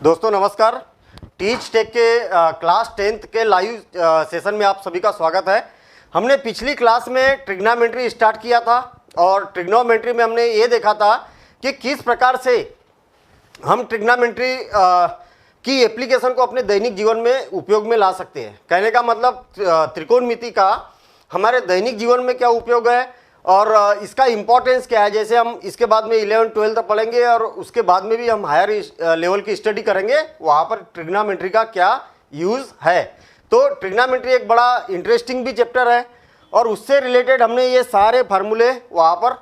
दोस्तों नमस्कार। Teach take के क्लास 10th के लाइव सेशन में आप सभी का स्वागत है। हमने पिछली क्लास में ट्रिग्नोमेट्री स्टार्ट किया था और ट्रिग्नोमेट्री में हमने ये देखा था कि किस प्रकार से हम ट्रिग्नोमेट्री की एप्लीकेशन को अपने दैनिक जीवन में उपयोग में ला सकते हैं। कहने का मतलब त्रिकोणमिति का हमारे दैनिक जीवन में क्या उपयोग है और इसका इम्पोर्टेंस क्या है। जैसे हम इसके बाद में 11th 12th पढ़ेंगे और उसके बाद में भी हम हायर लेवल की स्टडी करेंगे, वहाँ पर ट्रिग्नोमेट्री का क्या यूज़ है। तो ट्रिग्नोमेट्री एक बड़ा इंटरेस्टिंग भी चैप्टर है और उससे रिलेटेड हमने ये सारे फार्मूले वहाँ पर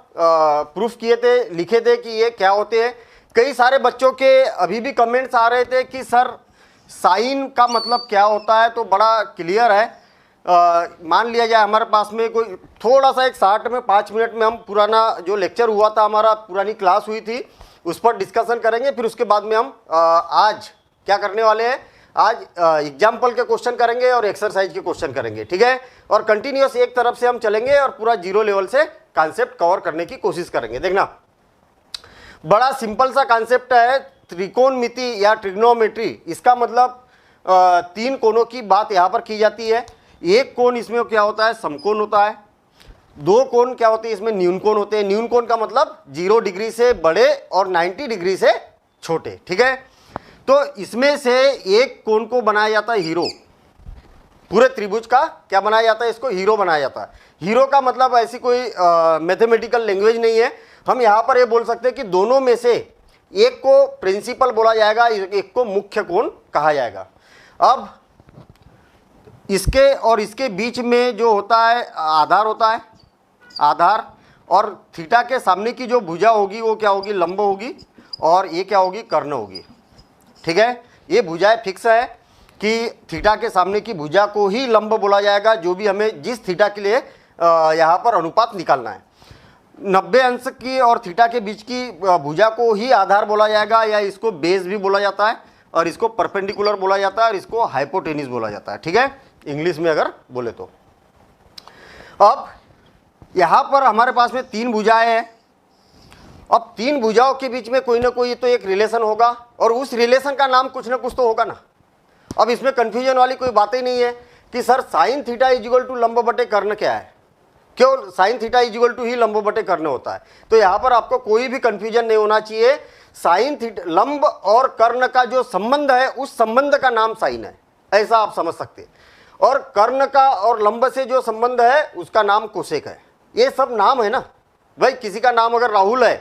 प्रूफ किए थे, लिखे थे कि ये क्या होते हैं। कई सारे बच्चों के अभी भी कमेंट्स आ रहे थे कि सर साइन का मतलब क्या होता है, तो बड़ा क्लियर है। मान लिया जाए हमारे पास में कोई थोड़ा सा एक 60 में 5 मिनट में हम पुराना जो लेक्चर हुआ था, हमारा पुरानी क्लास हुई थी, उस पर डिस्कशन करेंगे। फिर उसके बाद में हम आज क्या करने वाले हैं, आज एग्जाम्पल के क्वेश्चन करेंगे और एक्सरसाइज के क्वेश्चन करेंगे, ठीक है। और कंटिन्यूस एक तरफ से हम चलेंगे और पूरा 0 लेवल से कॉन्सेप्ट कवर करने की कोशिश करेंगे। देखना बड़ा सिंपल सा कॉन्सेप्ट है त्रिकोणमिति या ट्रिग्नोमेट्री। इसका मतलब 3 कोणों की बात यहाँ पर की जाती है। एक कोण इसमें क्या होता है, समकोण होता है। 2 कोण क्या होते हैं, इसमें न्यून कोण होते हैं। न्यून कोण का मतलब 0 डिग्री से बड़े और 90 डिग्री से छोटे, ठीक है। तो इसमें से एक कोण को बनाया जाता है हीरो। पूरे त्रिभुज का क्या बनाया जाता है, इसको हीरो बनाया जाता है। हीरो का मतलब ऐसी कोई मैथमेटिकल लैंग्वेज नहीं है। हम यहाँ पर ये बोल सकते हैं कि दोनों में से एक को प्रिंसिपल बोला जाएगा, एक को मुख्य कोण कहा जाएगा। अब इसके और इसके बीच में जो होता है आधार होता है, आधार। और थीटा के सामने की जो भुजा होगी वो क्या होगी, लंब होगी, और ये क्या होगी, कर्ण होगी, ठीक है। ये भुजाएं फिक्स है कि थीटा के सामने की भुजा को ही लंब बोला जाएगा, जो भी हमें जिस थीटा के लिए यहाँ पर अनुपात निकालना है। 90 अंश की और थीटा के बीच की भुजा को ही आधार बोला जाएगा, या इसको बेस भी बोला जाता है, और इसको परपेंडिकुलर बोला जाता है, और इसको हाइपोटेनिस बोला जाता है, ठीक है, इंग्लिश में अगर बोले तो। अब यहां पर हमारे पास में 3 भुजाएं हैं। अब 3 भुजाओं के बीच में कोई ना कोई तो एक रिलेशन होगा, और उस रिलेशन का नाम कुछ ना कुछ तो होगा ना। अब इसमें कंफ्यूजन वाली कोई बात ही नहीं है कि sir sine theta equal to लंब बटे कर्ण क्या है, क्यों साइन थीटा इक्वल टू ही लंब बटे कर्ण होता है। तो यहाँ पर आपको कोई भी कंफ्यूजन नहीं होना चाहिए। साइन थीटा लंब और कर्ण का जो संबंध है, उस संबंध का नाम साइन है, ऐसा आप समझ सकते हैं। और कर्ण का और लंब से जो संबंध है उसका नाम कोसेक है। ये सब नाम है ना भाई। किसी का नाम अगर राहुल है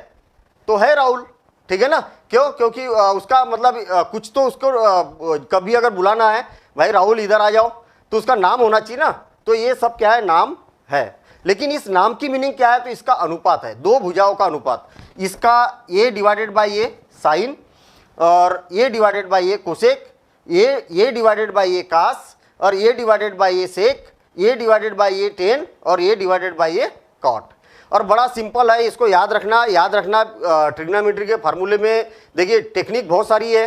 तो है राहुल, ठीक है ना। क्यों, क्योंकि उसका मतलब कुछ तो उसको कभी अगर बुलाना है, भाई राहुल इधर आ जाओ, तो उसका नाम होना चाहिए ना। तो ये सब क्या है, नाम है। लेकिन इस नाम की मीनिंग क्या है, तो इसका अनुपात है, 2 भुजाओं का अनुपात। इसका ये डिवाइडेड बाय ये साइन, और ये डिवाइडेड बाय ये कोसेक, ये डिवाइडेड बाय ये कास, और ये डिवाइडेड बाय ये सेक, ये डिवाइडेड बाय ये टेन, और ये डिवाइडेड बाय ये कॉट। और बड़ा सिंपल है, इसको याद रखना। ट्रिग्नोमेट्री के फार्मूले में देखिए टेक्निक बहुत सारी है,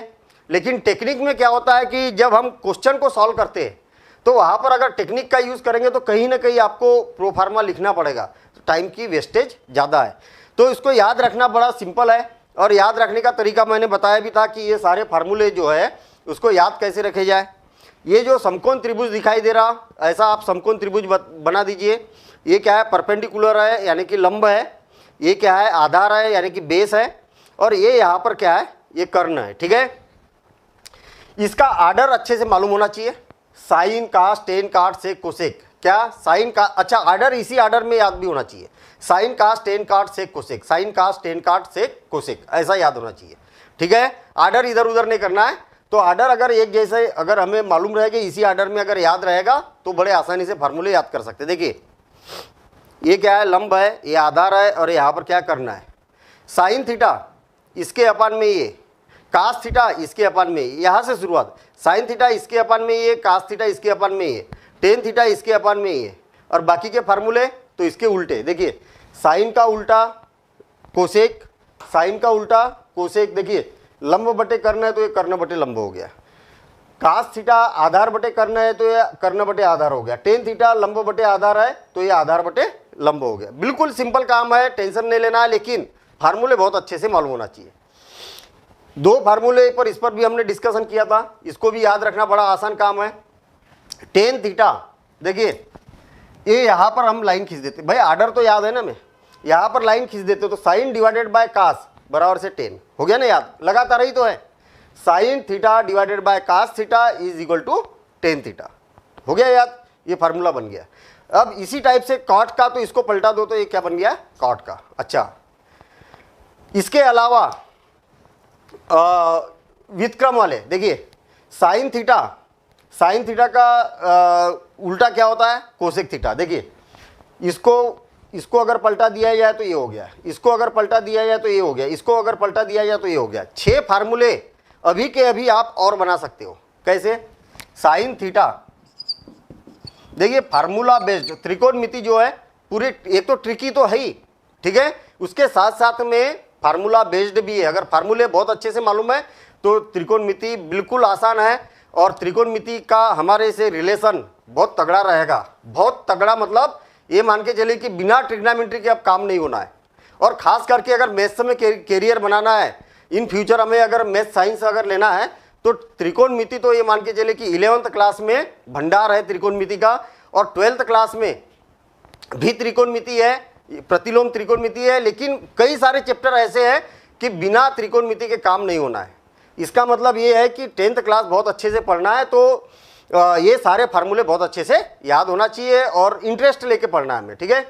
लेकिन टेक्निक में क्या होता है कि जब हम क्वेश्चन को सॉल्व करते हैं तो वहाँ पर अगर टेक्निक का यूज़ करेंगे तो कहीं ना कहीं आपको प्रोफार्मा लिखना पड़ेगा, तो टाइम की वेस्टेज ज़्यादा है। तो इसको याद रखना बड़ा सिंपल है, और याद रखने का तरीका मैंने बताया भी था कि ये सारे फार्मूले जो है उसको याद कैसे रखे जाए। ये जो समकोण त्रिभुज दिखाई दे रहा, ऐसा आप समकोण त्रिभुज बना दीजिए। ये क्या है, परपेंडिकुलर है यानी कि लंब है। ये क्या है, आधार है यानी कि बेस है। और ये यहाँ पर क्या है, ये कर्ण है, ठीक है। इसका आर्डर अच्छे से मालूम होना चाहिए। साइन कास टेन काट सेक कोसेक, क्या साइन का, अच्छा आर्डर इसी आर्डर में याद भी होना चाहिए। साइन कास टेन काट सेक कोसेक, साइन कास टेन काट सेक कोसेक, ऐसा याद होना चाहिए, ठीक है। आर्डर इधर उधर नहीं करना है। तो आर्डर अगर एक जैसे अगर हमें मालूम रहेगा, इसी आर्डर में अगर याद रहेगा तो बड़े आसानी से फार्मूले याद कर सकते हैं। देखिए ये क्या है, लंब है, ये आधार है, और यहाँ पर क्या करना है, साइन थीटा इसके अपान में ये, कास थीटा इसके अपान में, यहाँ से शुरुआत, साइन थीटा इसके अपान में ये, कास थीटा इसके अपान में ये, टेन थीटा इसके अपान में ये, और बाकी के फार्मूले तो इसके उल्टे। देखिए साइन का उल्टा कोसेक, साइन का उल्टा कोसेक। देखिए लंब बटे कर्ण है तो ये कर्ण बटे लंब हो गया। कास थीटा आधार बटे कर्ण है तो ये कर्ण बटे आधार हो गया। टेन थीटा लंब बटे आधार है तो ये आधार बटे लंब हो गया। बिल्कुल सिंपल काम है, टेंशन नहीं लेना है, लेकिन फार्मूले बहुत अच्छे से मालूम होना चाहिए। दो फार्मूले पर इस पर भी हमने डिस्कशन किया था, इसको भी याद रखना बड़ा आसान काम है। टेन थीटा, देखिए ये यहाँ पर हम लाइन खींच देते, भाई आर्डर तो याद है ना, मैं यहाँ पर लाइन खींच देते तो साइन डिवाइडेड बाय कास बराबर से टेन हो गया ना याद, लगातार ही तो है। Sine theta divided by cos theta is equal to tan theta, हो गया याद, ये फार्मूला बन गया। अब इसी टाइप से कॉट का, तो इसको पलटा दो तो ये क्या बन गया, कॉट का। अच्छा, इसके अलावा व्युत्क्रम वाले देखिए, साइन थीटा का उल्टा क्या होता है, कोसेक थीटा। देखिए इसको अगर पलटा दिया जाए तो ये हो गया, इसको अगर पलटा दिया जाए तो ये हो गया, इसको अगर पलटा दिया जाए तो ये हो गया। 6 फार्मूले अभी के अभी आप और बना सकते हो। कैसे, साइन थीटा, देखिए फार्मूला बेस्ड त्रिकोणमिति जो है पूरे, एक तो ट्रिकी तो है ही, ठीक है, उसके साथ साथ में फार्मूला बेस्ड भी है। अगर फार्मूले बहुत अच्छे से मालूम है तो त्रिकोणमिति बिल्कुल आसान है, और त्रिकोणमिति का हमारे से रिलेशन बहुत तगड़ा रहेगा। बहुत तगड़ा मतलब ये मान के चलिए कि बिना ट्रिग्नोमेट्री के अब काम नहीं होना है। और ख़ास करके अगर मैथ्स में कैरियर बनाना है इन फ्यूचर, हमें अगर मैथ साइंस अगर लेना है तो त्रिकोणमिति तो ये मान के चलिए कि 11th क्लास में भंडार है त्रिकोणमिति का, और 12th क्लास में भी त्रिकोणमिति है, प्रतिलोम त्रिकोणमिति है। लेकिन कई सारे चैप्टर ऐसे हैं कि बिना त्रिकोणमिति के काम नहीं होना है। इसका मतलब ये है कि 10th क्लास बहुत अच्छे से पढ़ना है तो ये सारे फार्मूले बहुत अच्छे से याद होना चाहिए और इंटरेस्ट लेके पढ़ना है हमें, ठीक है।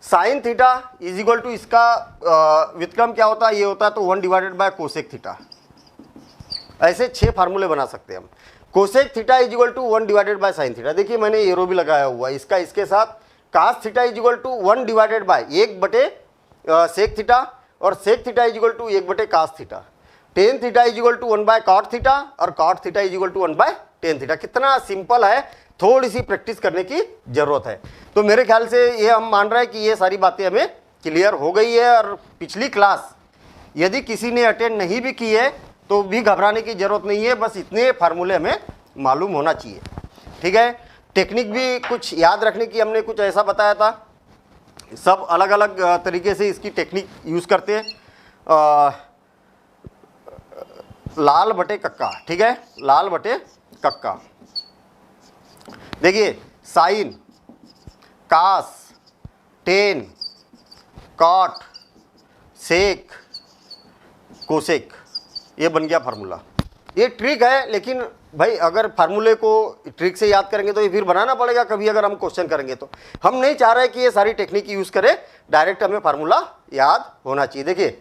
Sine theta is equal to, इसका व्युत्क्रम क्या होता है, ये होता है तो 1 डिवाइडेड बाय कोसेक थीटा। ऐसे 6 फार्मूले बना सकते हैं हम। Cosec theta is equal to 1 divided by sine theta, देखिए मैंने एरो भी लगाया हुआ है इसका, इसके साथ cos theta is equal to 1 divided by 1 बटे सेक थीटा, और sec theta is equal to 1 बटे cos theta. Tan theta is equal to 1 by cot theta, और cot theta is equal to 1 by tan theta. कितना simple है, थोड़ी सी practice करने की जरूरत है। तो मेरे ख्याल से ये हम मान रहे हैं कि ये सारी बातें हमें क्लियर हो गई है। और पिछली क्लास यदि किसी ने अटेंड नहीं भी की है तो भी घबराने की जरूरत नहीं है, बस इतने फार्मूले हमें मालूम होना चाहिए, ठीक है। टेक्निक भी कुछ याद रखने की हमने कुछ ऐसा बताया था, सब अलग अलग तरीके से इसकी टेक्निक यूज़ करते हैं। लाल बटे कक्का, ठीक है, लाल बटे कक्का। देखिए साइन, कास, टेन, कॉट, सेक, कोसेक, ये बन गया फार्मूला। ये ट्रिक है, लेकिन भाई अगर फार्मूले को ट्रिक से याद करेंगे तो ये फिर बनाना पड़ेगा कभी अगर हम क्वेश्चन करेंगे तो। हम नहीं चाह रहे कि ये सारी टेक्निक यूज़ करें, डायरेक्ट हमें फार्मूला याद होना चाहिए। देखिए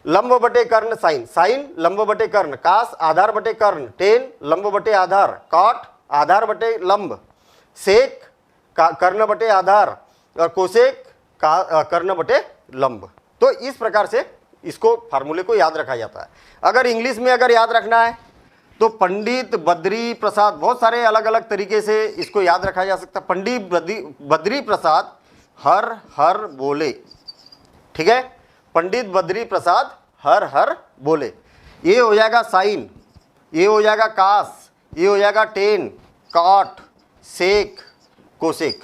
लंब बटे कर्ण साइन, साइन लंब बटे कर्ण, कास आधार बटे कर्ण, टेन लंब बटे आधार, कॉट आधार बटे लंब, सेक कर्ण बटे आधार, और कोसेक कर्ण बटे लंब। तो इस प्रकार से इसको फार्मूले को याद रखा जाता है। अगर इंग्लिश में अगर याद रखना है तो पंडित बद्री प्रसाद, बहुत सारे अलग अलग तरीके से इसको याद रखा जा सकता है। पंडित बद्री प्रसाद हर हर बोले, ठीक है, पंडित बद्री प्रसाद हर हर बोले। ये हो जाएगा साइन, ये हो जाएगा कास, ये हो जाएगा टेन, कॉट, सेक, कोसेक,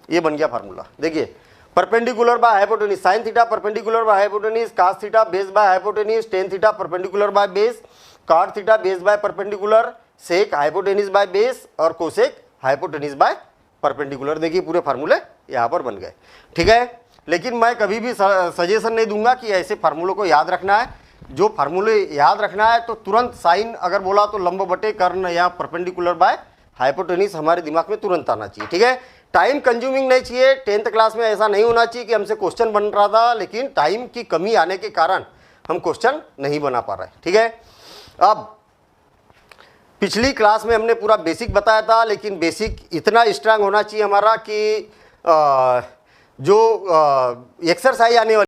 ये बन गया फार्मूला। देखिए perpendicular by hypotenuse, sine theta perpendicular by hypotenuse, cos theta base by hypotenuse, tan theta perpendicular by base, cot theta base by perpendicular, sec hypotenuse by base, और cosec hypotenuse by perpendicular. देखिए पूरे फार्मूले यहाँ पर बन गए, ठीक है। लेकिन मैं कभी भी सजेशन नहीं दूंगा कि ऐसे फार्मूलों को याद रखना है। जो फार्मूले याद रखना है तो तुरंत साइन अगर बोला तो लंब बटे कर्ण या परपेंडिकुलर बाय हाइपोटेन्यूज हमारे दिमाग में तुरंत आना चाहिए, ठीक है। टाइम कंज्यूमिंग नहीं चाहिए। 10th क्लास में ऐसा नहीं होना चाहिए कि हमसे क्वेश्चन बन रहा था लेकिन टाइम की कमी आने के कारण हम क्वेश्चन नहीं बना पा रहे, ठीक है। अब पिछली क्लास में हमने पूरा बेसिक बताया था, लेकिन बेसिक इतना स्ट्रांग होना चाहिए हमारा कि जो एक्सरसाइज आने वाली